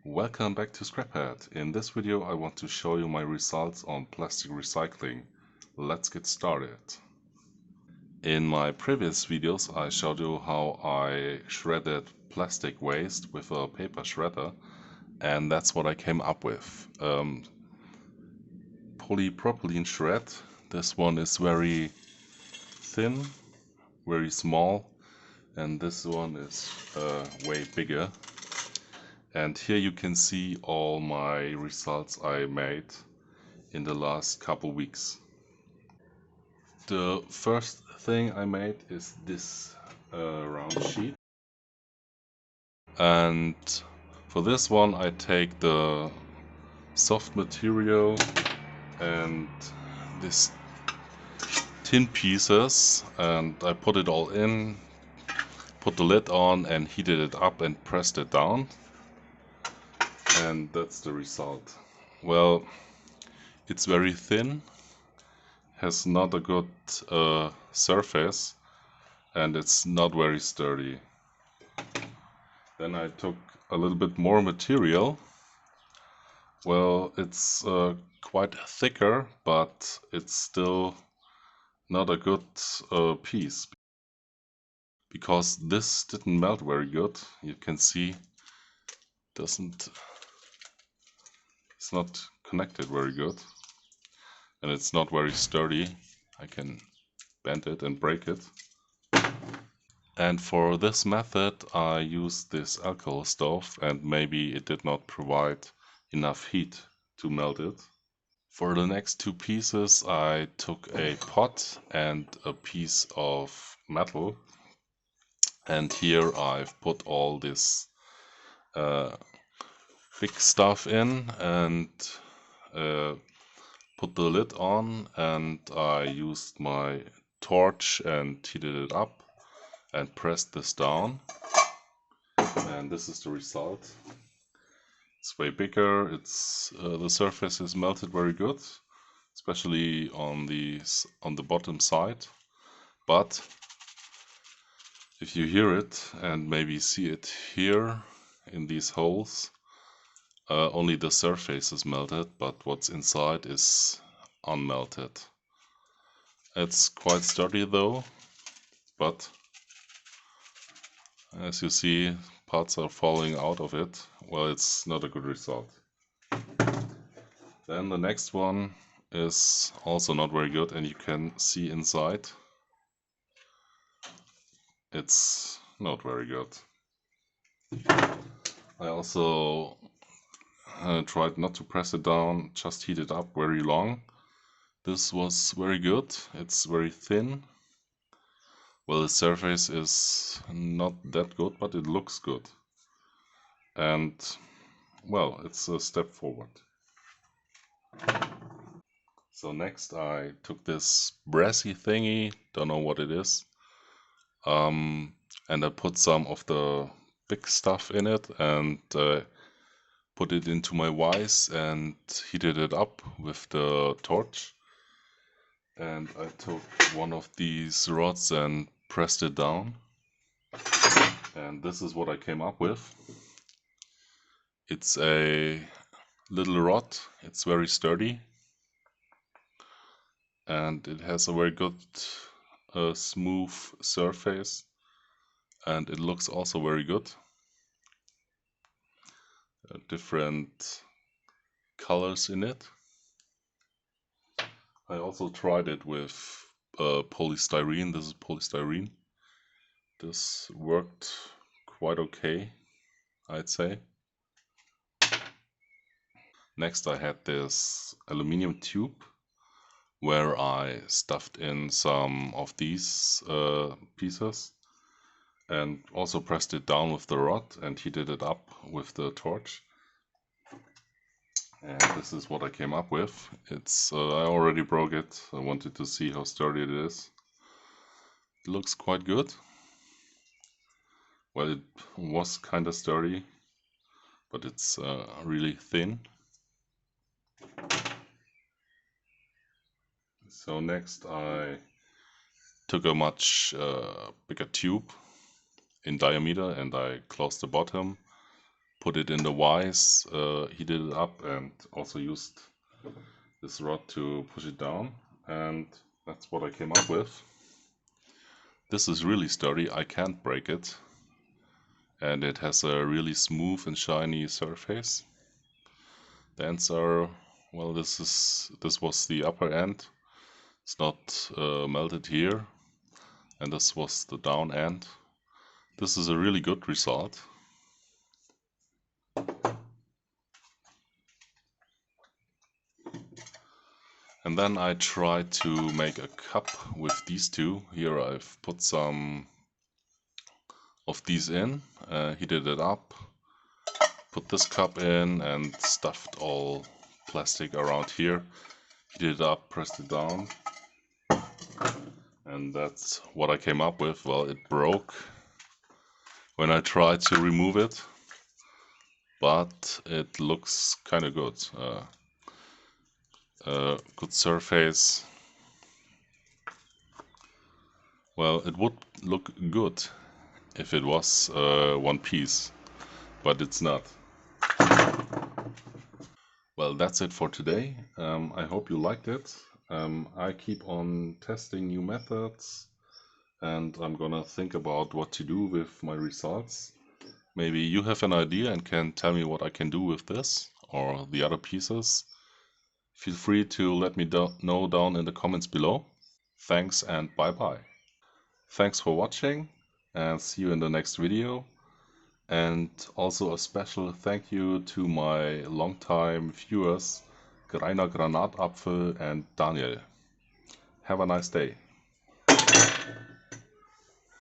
Welcome back to Scraphead. In this video I want to show you my results on plastic recycling. Let's get started. In my previous videos I showed you how I shredded plastic waste with a paper shredder, and that's what I came up with. Polypropylene shred. This one is very thin, very small, and this one is way bigger. And here you can see all my results I made in the last couple weeks. The first thing I made is this round sheet, and for this one I take the soft material and this tin pieces and I put it all in, put the lid on and heated it up and pressed it down, and that's the result. Well, it's very thin, has not a good surface, and it's not very sturdy. Then I took a little bit more material. Well, it's quite thicker, but it's still not a good piece, because this didn't melt very good. You can see it's not connected very good, and it's not very sturdy. I can bend it and break it. And for this method I used this alcohol stove, and maybe it did not provide enough heat to melt it. For the next two pieces I took a pot and a piece of metal, and here I've put all this big stuff in and put the lid on, and I used my torch and heated it up and pressed this down, and this is the result. It's way bigger, it's the surface is melted very good, especially on the bottom side, but if you hear it and maybe see it here in these holes, only the surface is melted, but what's inside is unmelted. It's quite sturdy though, but as you see, parts are falling out of it. Well, it's not a good result. Then the next one is also not very good, and you can see inside. It's not very good. I also tried not to press it down, just heat it up very long. This was very good. It's very thin. Well, the surface is not that good, but it looks good. And, well, it's a step forward. So next I took this brassy thingy, don't know what it is, and I put some of the big stuff in it and put it into my vise and heated it up with the torch. And I took one of these rods and pressed it down, and this is what I came up with. It's a little rod, it's very sturdy, and it has a very good smooth surface, and it looks also very good. Different colors in it. I also tried it with polystyrene. This is polystyrene. This worked quite okay, I'd say. Next I had this aluminium tube where I stuffed in some of these pieces and also pressed it down with the rod and heated it up with the torch. And this is what I came up with. It's I already broke it. I wanted to see how sturdy it is. It looks quite good. Well, it was kind of sturdy, but it's really thin. So next I took a much bigger tube in diameter and I closed the bottom put it in the vise, heated it up, and also used this rod to push it down, and that's what I came up with. This is really sturdy, I can't break it, and it has a really smooth and shiny surface. The ends are, well, this was the upper end. It's not melted here, and this was the down end. This is a really good result. And then I tried to make a cup with these two. Here I've put some of these in, heated it up, put this cup in and stuffed all plastic around here, heated it up, pressed it down, and that's what I came up with. Well, it broke when I tried to remove it, but it looks kind of good. Good surface. Well, it would look good if it was one piece, but it's not. Well, that's it for today. I hope you liked it. I keep on testing new methods, and I'm gonna think about what to do with my results. Maybe you have an idea and can tell me what I can do with this or the other pieces. Feel free to let me know down in the comments below. Thanks and bye bye. Thanks for watching and see you in the next video. And also a special thank you to my longtime viewers, Greiner Granatapfel and Daniel. Have a nice day.